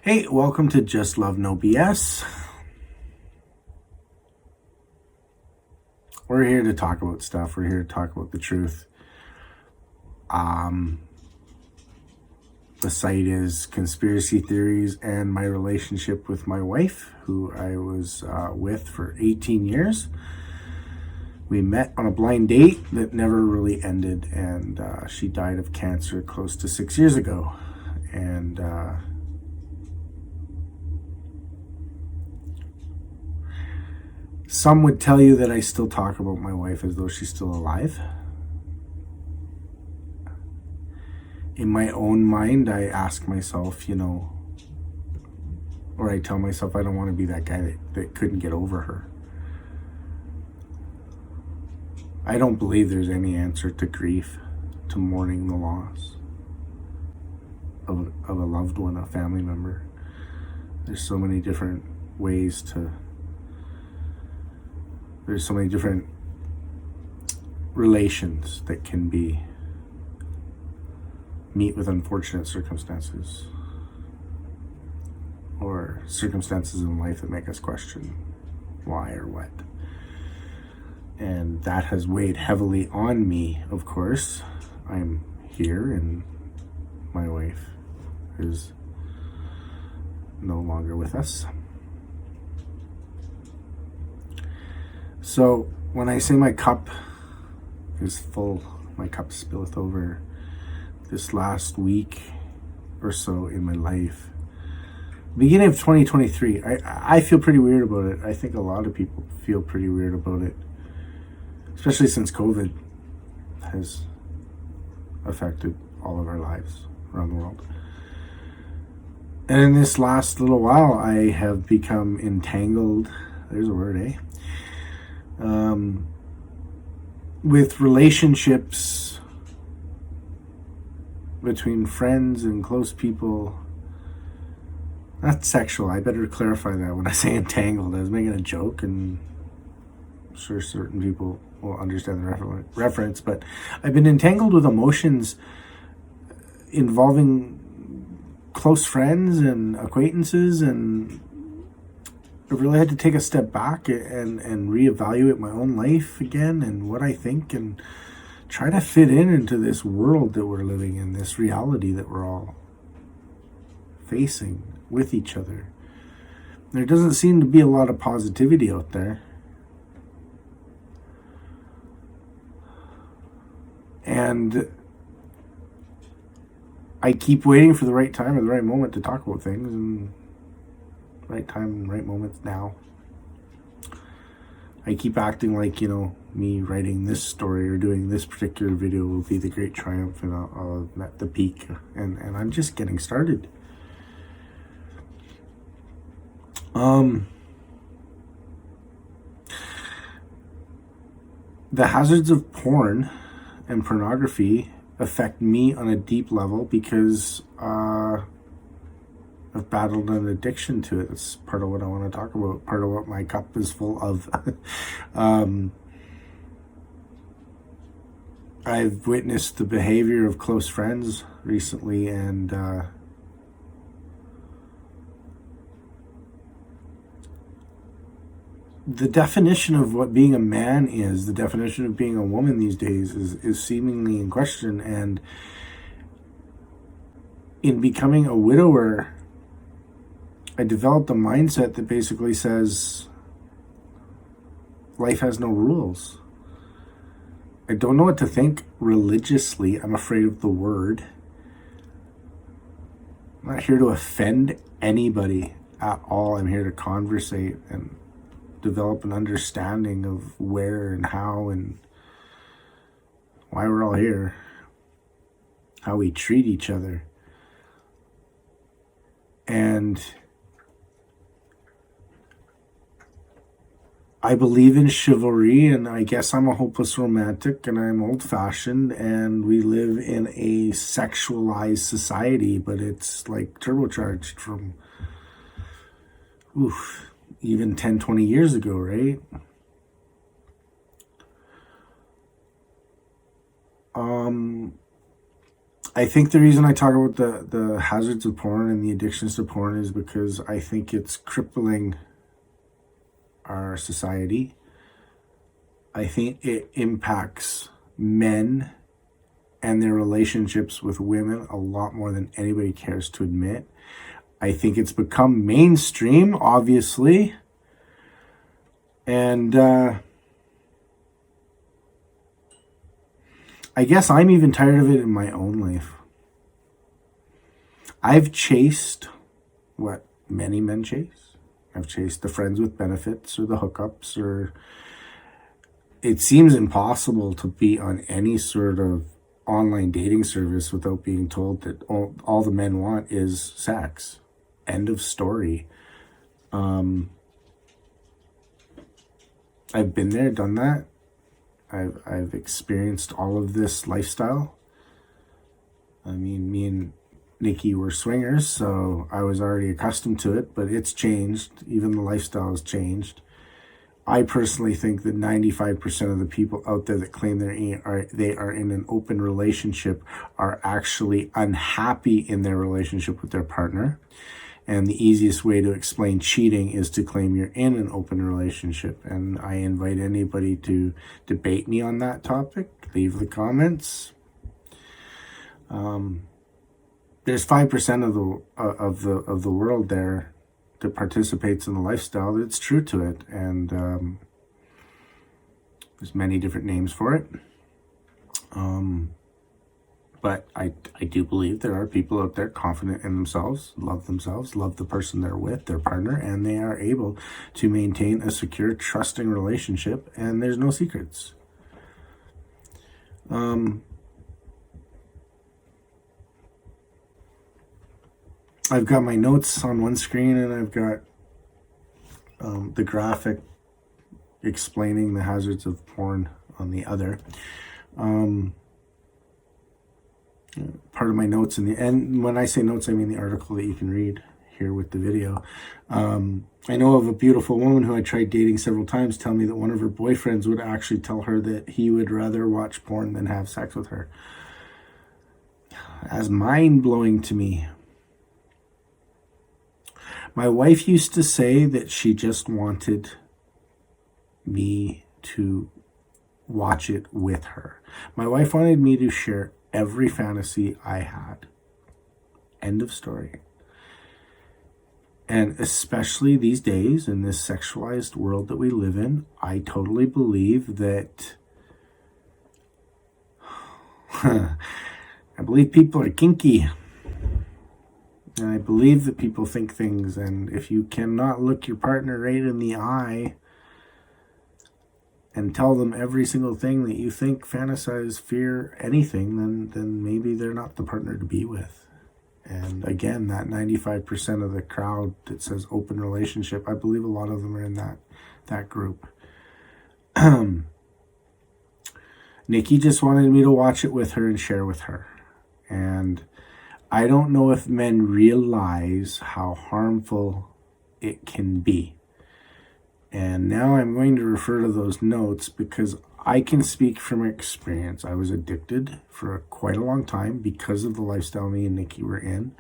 Hey, welcome to Just Love No BS. We're here to talk about stuff. We're here to talk about the truth. The site is conspiracy theories and my relationship with my wife, who I was with for 18 years. We met on a blind date that never really ended, and she died of cancer close to 6 years ago. And some would tell you that I still talk about my wife as though she's still alive. In my own mind, I ask myself, or I tell myself I don't want to be that guy that couldn't get over her. I don't believe there's any answer to grief, to mourning the loss of a loved one, a family member. There's so many different there's so many different relations that can meet with unfortunate circumstances, or circumstances in life that make us question why or what. And that has weighed heavily on me, of course. I'm here and my wife is no longer with us. So when I say my cup is full, my cup spilled over this last week or so in my life. Beginning of 2023, I feel pretty weird about it. I think a lot of people feel pretty weird about it, especially since COVID has affected all of our lives around the world. And in this last little while, I have become entangled, there's a word, with relationships between friends and close people. Not sexual, I better clarify that when I say entangled. I was making a joke, and I'm sure certain people will understand the reference, but I've been entangled with emotions involving close friends and acquaintances, and I really had to take a step back and reevaluate my own life again and what I think, and try to fit into this world that we're living in, this reality that we're all facing with each other. There doesn't seem to be a lot of positivity out there. And I keep waiting for the right time or the right moment to talk about things, and right time, right moments now. I keep acting like, me writing this story or doing this particular video will be the great triumph, and I'll have met the peak, and I'm just getting started. The hazards of porn and pornography affect me on a deep level because I've battled an addiction to it. That's part of what I want to talk about, part of what my cup is full of. I've witnessed the behavior of close friends recently, and the definition of what being a man is, the definition of being a woman these days is seemingly in question. And in becoming a widower, I developed a mindset that basically says life has no rules. I don't know what to think religiously. I'm afraid of the word. I'm not here to offend anybody at all. I'm here to conversate and develop an understanding of where and how and why we're all here, how we treat each other. And I believe in chivalry, and I guess I'm a hopeless romantic, and I'm old-fashioned, and we live in a sexualized society, but it's like turbocharged from even 10, 20 years ago, right? I think the reason I talk about the hazards of porn and the addictions to porn is because I think it's crippling our society. I think it impacts men and their relationships with women a lot more than anybody cares to admit. I think it's become mainstream, obviously. And I guess I'm even tired of it in my own life. I've chased what many men chase. I've chased the friends with benefits or the hookups, or it seems impossible to be on any sort of online dating service without being told that all the men want is sex. End of story. I've been there, done that. I've experienced all of this lifestyle. I mean, me and Nikki were swingers, so I was already accustomed to it, but it's changed. Even the lifestyle has changed. I personally think that 95% of the people out there that claim they are in an open relationship are actually unhappy in their relationship with their partner. And the easiest way to explain cheating is to claim you're in an open relationship. And I invite anybody to debate me on that topic. Leave the comments. There's 5% of the world there that participates in the lifestyle that's true to it, and there's many different names for it. But I do believe there are people out there confident in themselves, love the person they're with, their partner, and they are able to maintain a secure, trusting relationship, and there's no secrets. I've got my notes on one screen, and I've got the graphic explaining the hazards of porn on the other. Part of my notes and when I say notes, I mean the article that you can read here with the video. I know of a beautiful woman who I tried dating several times tell me that one of her boyfriends would actually tell her that he would rather watch porn than have sex with her. That's mind-blowing to me. My wife used to say that she just wanted me to watch it with her. My wife wanted me to share every fantasy I had. End of story. And especially these days, in this sexualized world that we live in, I totally believe that I believe people are kinky. And I believe that people think things, and if you cannot look your partner right in the eye and tell them every single thing that you think, fantasize, fear, anything, then maybe they're not the partner to be with. And again, that 95% of the crowd that says open relationship, I believe a lot of them are in that group. Nikki just wanted me to watch it with her and share with her. And I don't know if men realize how harmful it can be. And now I'm going to refer to those notes because I can speak from experience. I was addicted for quite a long time because of the lifestyle me and Nikki were in.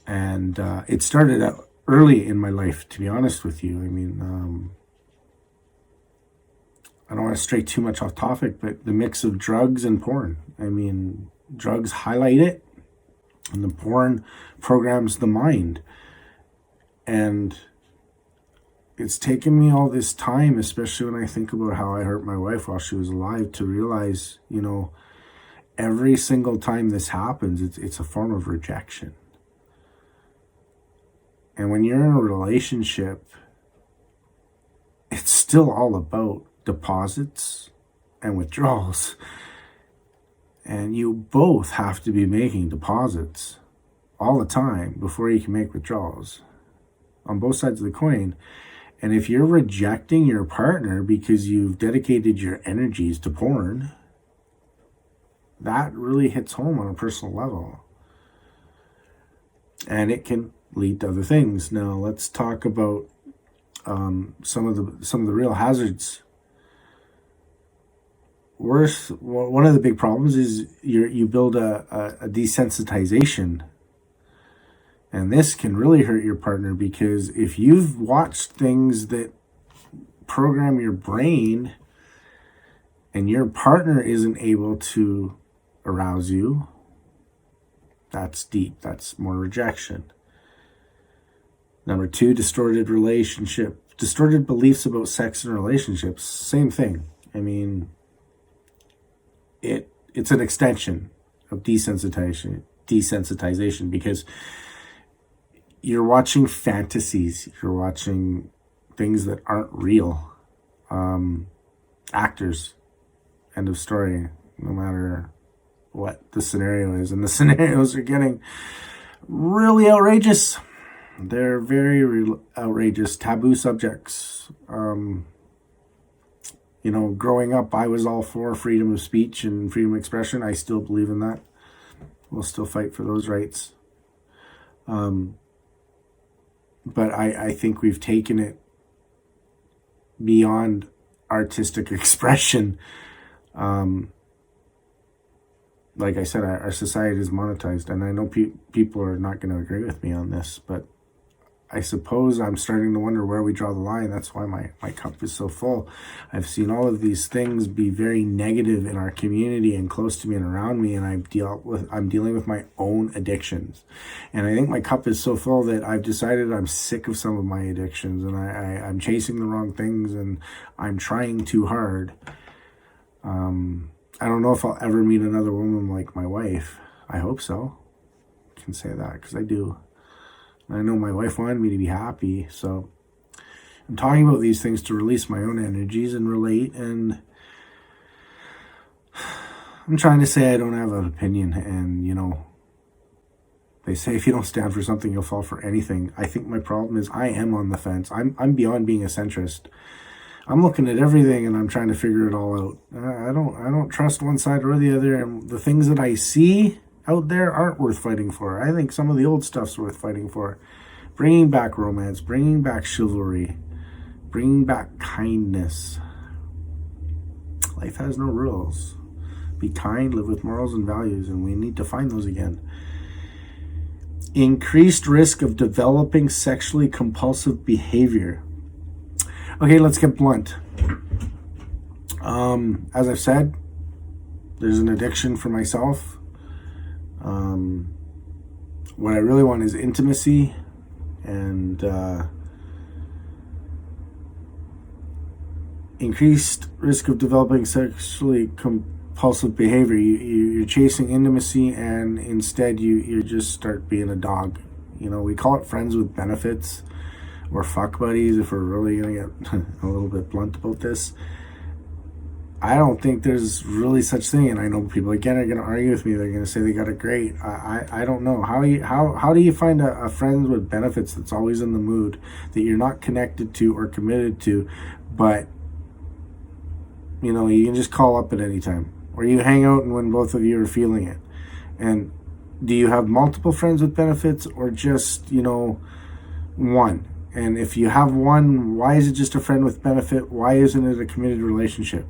And it started out early in my life, to be honest with you. I mean, I don't want to stray too much off topic, but the mix of drugs and porn. I mean, drugs highlight it, and the porn programs the mind. And it's taken me all this time, especially when I think about how I hurt my wife while she was alive, to realize, every single time this happens, it's a form of rejection. And when you're in a relationship, it's still all about deposits and withdrawals. And you both have to be making deposits all the time before you can make withdrawals on both sides of the coin. And if you're rejecting your partner because you've dedicated your energies to porn, that really hits home on a personal level. And it can lead to other things. Now, let's talk about some of the real hazards one of the big problems is you build a desensitization, and this can really hurt your partner, because if you've watched things that program your brain and your partner isn't able to arouse you, that's deep. That's more rejection. Number two, distorted beliefs about sex and relationships. Same thing. I mean, it's an extension of desensitization, because you're watching fantasies, you're watching things that aren't real. Actors, end of story, no matter what the scenario is. And the scenarios are getting really outrageous. They're very outrageous, taboo subjects. Growing up, I was all for freedom of speech and freedom of expression. I still believe in that. We'll still fight for those rights. But I think we've taken it beyond artistic expression. Like I said, our society is monetized, and I know people are not going to agree with me on this, but I suppose I'm starting to wonder where we draw the line. That's why my cup is so full. I've seen all of these things be very negative in our community and close to me and around me, and I'm dealing with my own addictions. And I think my cup is so full that I've decided I'm sick of some of my addictions, and I'm chasing the wrong things, and I'm trying too hard. I don't know if I'll ever meet another woman like my wife. I hope so. I can say that because I do. I know my wife wanted me to be happy, so I'm talking about these things to release my own energies and relate, and I'm trying to say I don't have an opinion, and they say if you don't stand for something, you'll fall for anything. I think my problem is I am on the fence. I'm beyond being a centrist. I'm looking at everything and I'm trying to figure it all out. I don't trust one side or the other, and the things that I see out there aren't worth fighting for. I think some of the old stuff's worth fighting for. Bringing back romance, bringing back chivalry, bringing back kindness. Life has no rules. Be kind, live with morals and values, and we need to find those again. Increased risk of developing sexually compulsive behavior. Okay, let's get blunt. As I've said, there's an addiction for myself. What I really want is intimacy, and increased risk of developing sexually compulsive behavior. You're chasing intimacy, and instead you just start being a dog. We call it friends with benefits, or fuck buddies, if we're really going to get a little bit blunt about this. I don't think there's really such thing, and I know people again are going to argue with me. They're going to say they got it great. I don't know. How do you find a friend with benefits that's always in the mood, that you're not connected to or committed to, but you can just call up at any time, or you hang out and when both of you are feeling it? And do you have multiple friends with benefits, or just one? And if you have one, why is it just a friend with benefit? Why isn't it a committed relationship?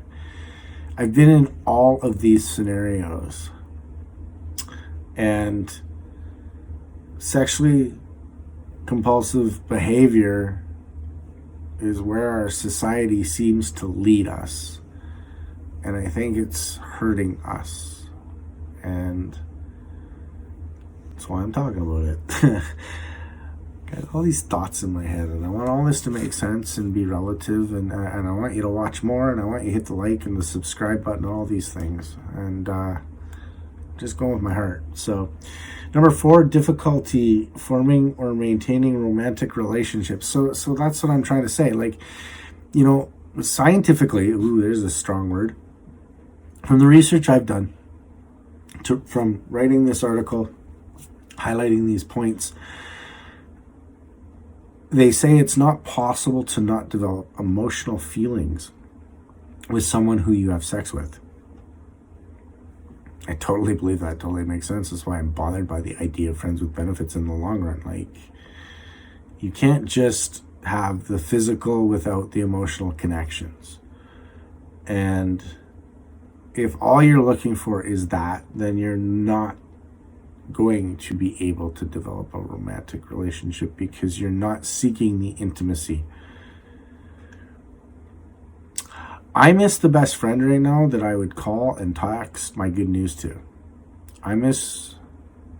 I've been in all of these scenarios, and sexually compulsive behavior is where our society seems to lead us, and I think it's hurting us, and that's why I'm talking about it. Got all these thoughts in my head, and I want all this to make sense and be relative, and I want you to watch more, and I want you to hit the like and the subscribe button, all these things, and just going with my heart. So, number 4, difficulty forming or maintaining romantic relationships. So that's what I'm trying to say. Scientifically, there's a strong word. From the research I've done, from writing this article, highlighting these points, they say it's not possible to not develop emotional feelings with someone who you have sex with. I totally believe that. Totally makes sense. That's why I'm bothered by the idea of friends with benefits in the long run. You can't just have the physical without the emotional connections. And if all you're looking for is that, then you're not going to be able to develop a romantic relationship because you're not seeking the intimacy. I miss the best friend right now that I would call and text my good news to. I miss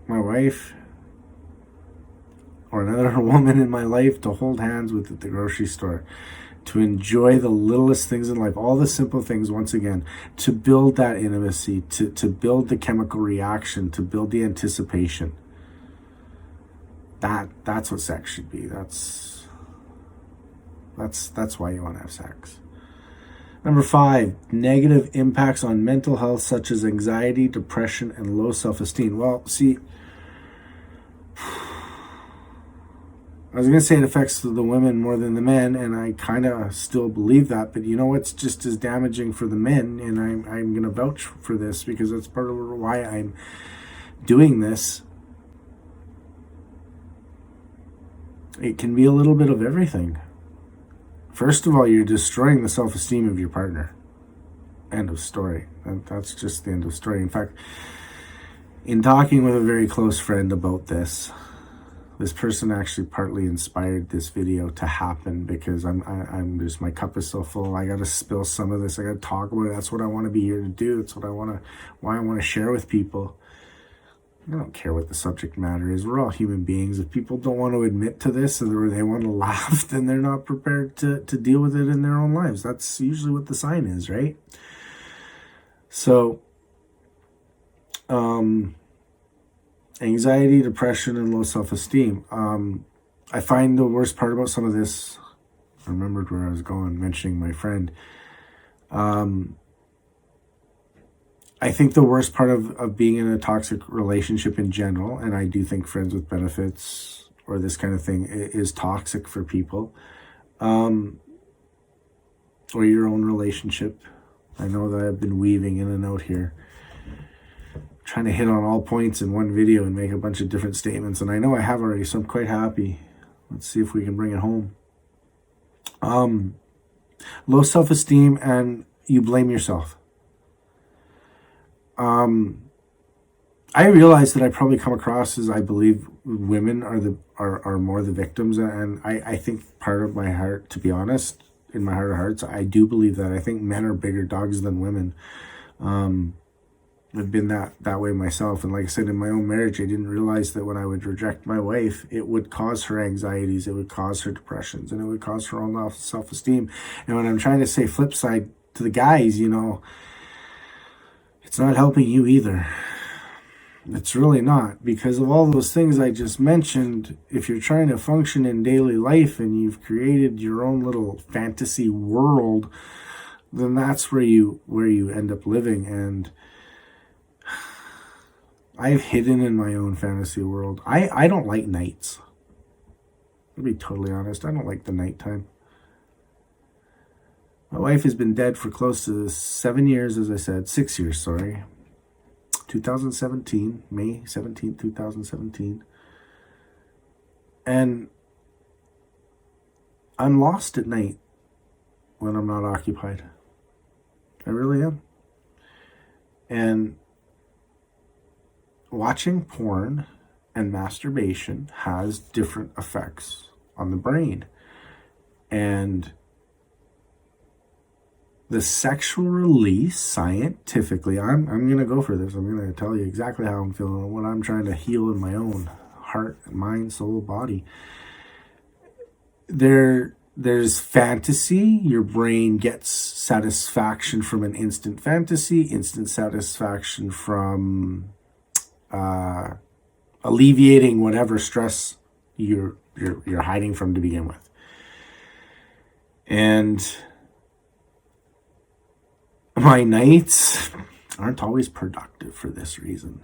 my wife or another woman in my life to hold hands with at the grocery store, to enjoy the littlest things in life, all the simple things, once again, to build that intimacy, to build the chemical reaction, to build the anticipation. That's what sex should be. That's why you want to have sex. Number 5, negative impacts on mental health such as anxiety, depression, and low self-esteem. Well, see, I was going to say it affects the women more than the men, and I kind of still believe that, but you know what's just as damaging for the men, and I'm going to vouch for this because that's part of why I'm doing this. It can be a little bit of everything. First of all, you're destroying the self-esteem of your partner. End of story. That's just the end of story. In fact, in talking with a very close friend about this person actually partly inspired this video to happen because I'm just, my cup is so full. I got to spill some of this. I got to talk about it. That's what I want to be here to do. It's what why I want to share with people. I don't care what the subject matter is. We're all human beings. If people don't want to admit to this or they want to laugh, then they're not prepared to deal with it in their own lives. That's usually what the sign is, right? So, anxiety, depression, and low self-esteem. I find the worst part about some of this, I remembered where I was going, mentioning my friend. I think the worst part of being in a toxic relationship in general, and I do think friends with benefits or this kind of thing is toxic for people, or your own relationship. I know that I've been weaving in and out here, trying to hit on all points in one video and make a bunch of different statements, and I know I have already, so I'm quite happy. Let's see if we can bring it home. Low self-esteem, and you blame yourself. I realize that I probably come across as I believe women are more the victims, and I think part of my heart, to be honest, in my heart of hearts, I do believe that. I think men are bigger dogs than women. I've been that way myself, and like I said, in my own marriage, I didn't realize that when I would reject my wife, it would cause her anxieties, it would cause her depressions, and it would cause her own self-esteem. And when I'm trying to say flip side to the guys, you know, it's not helping you either. It's really not, because of all those things I just mentioned. If you're trying to function in daily life and you've created your own little fantasy world, then that's where you end up living. And I've hidden in my own fantasy world. I don't like nights. I'll be totally honest. I don't like the nighttime. My wife has been dead for close to 7 years, as I said. 6 years, sorry. 2017, May 17th, 2017. And I'm lost at night when I'm not occupied. I really am. And watching porn and masturbation has different effects on the brain. And the sexual release, scientifically, I'm going to go for this. I'm going to tell you exactly how I'm feeling and what I'm trying to heal in my own heart, mind, soul, body. There's fantasy. Your brain gets satisfaction from an instant fantasy, instant satisfaction from alleviating whatever stress you're hiding from to begin with. And my nights aren't always productive for this reason.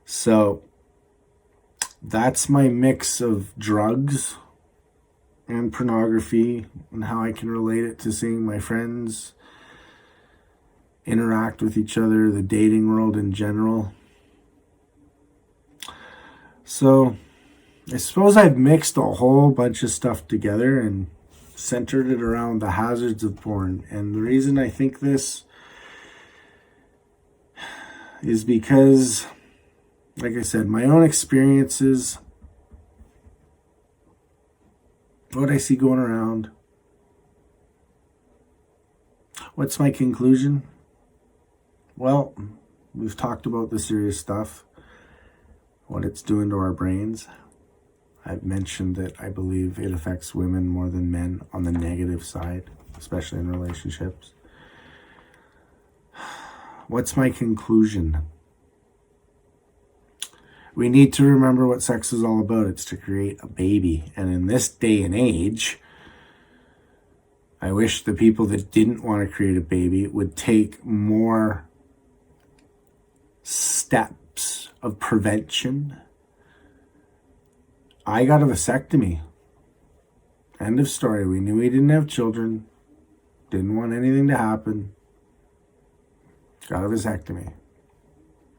So that's my mix of drugs and pornography, and how I can relate it to seeing my friends interact with each other, the dating world in general. So I suppose I've mixed a whole bunch of stuff together and centered it around the hazards of porn. And the reason I think this is because, like I said, my own experiences, what I see going around. What's my conclusion? Well, we've talked about the serious stuff, what it's doing to our brains. I've mentioned that I believe it affects women more than men on the negative side, especially in relationships. What's my conclusion? We need to remember what sex is all about. It's to create a baby. And in this day and age, I wish the people that didn't want to create a baby would take more steps of prevention. I got a vasectomy. End of story. We knew we didn't have children. Didn't want anything to happen. Got a vasectomy.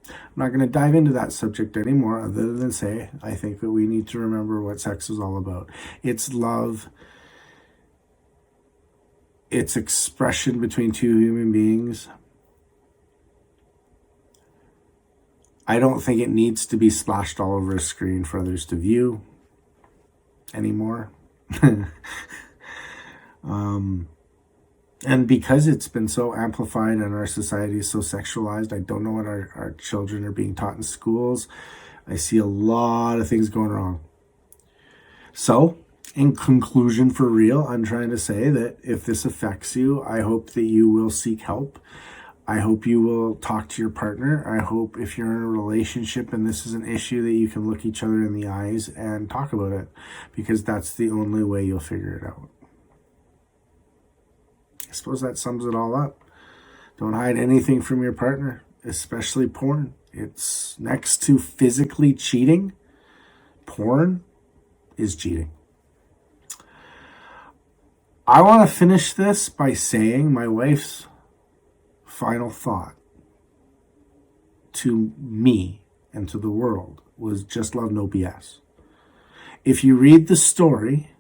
I'm not going to dive into that subject anymore other than say I think that we need to remember what sex is all about. It's love. It's expression between two human beings. I don't think it needs to be splashed all over a screen for others to view anymore. And because it's been so amplified and our society is so sexualized, I don't know what our children are being taught in schools. I see a lot of things going wrong. So, in conclusion, for real, I'm trying to say that if this affects you, I hope that you will seek help. I hope you will talk to your partner. I hope if you're in a relationship and this is an issue that you can look each other in the eyes and talk about it, because that's the only way you'll figure it out. I suppose that sums it all up. Don't hide anything from your partner, especially porn. It's next to physically cheating. Porn is cheating. I want to finish this by saying my wife's final thought to me and to the world was just love, no BS. If you read the story,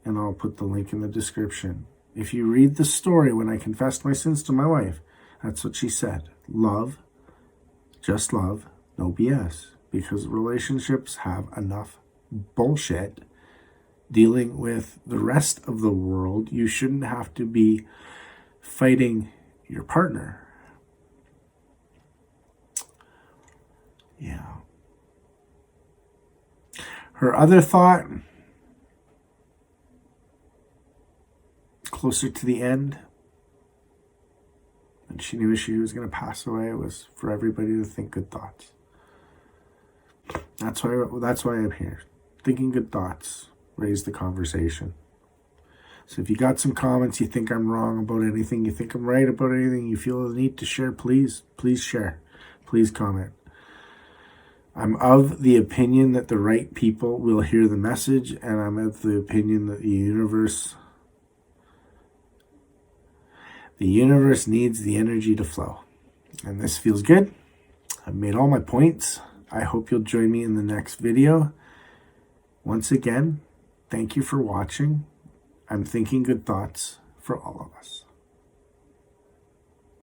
and I'll put the link in the description, if you read the story when I confessed my sins to my wife, that's what she said. Love, just love, no BS. Because relationships have enough bullshit dealing with the rest of the world. You shouldn't have to be fighting your partner. Yeah. Her other thought, closer to the end, and she knew she was going to pass away, was for everybody to think good thoughts. That's why I'm here. Thinking good thoughts. Raise the conversation. So if you got some comments, you think I'm wrong about anything, you think I'm right about anything, you feel the need to share, please share. Please comment. I'm of the opinion that the right people will hear the message, and I'm of the opinion that the universe needs the energy to flow. And this feels good. I've made all my points. I hope you'll join me in the next video. Once again, thank you for watching. I'm thinking good thoughts for all of us.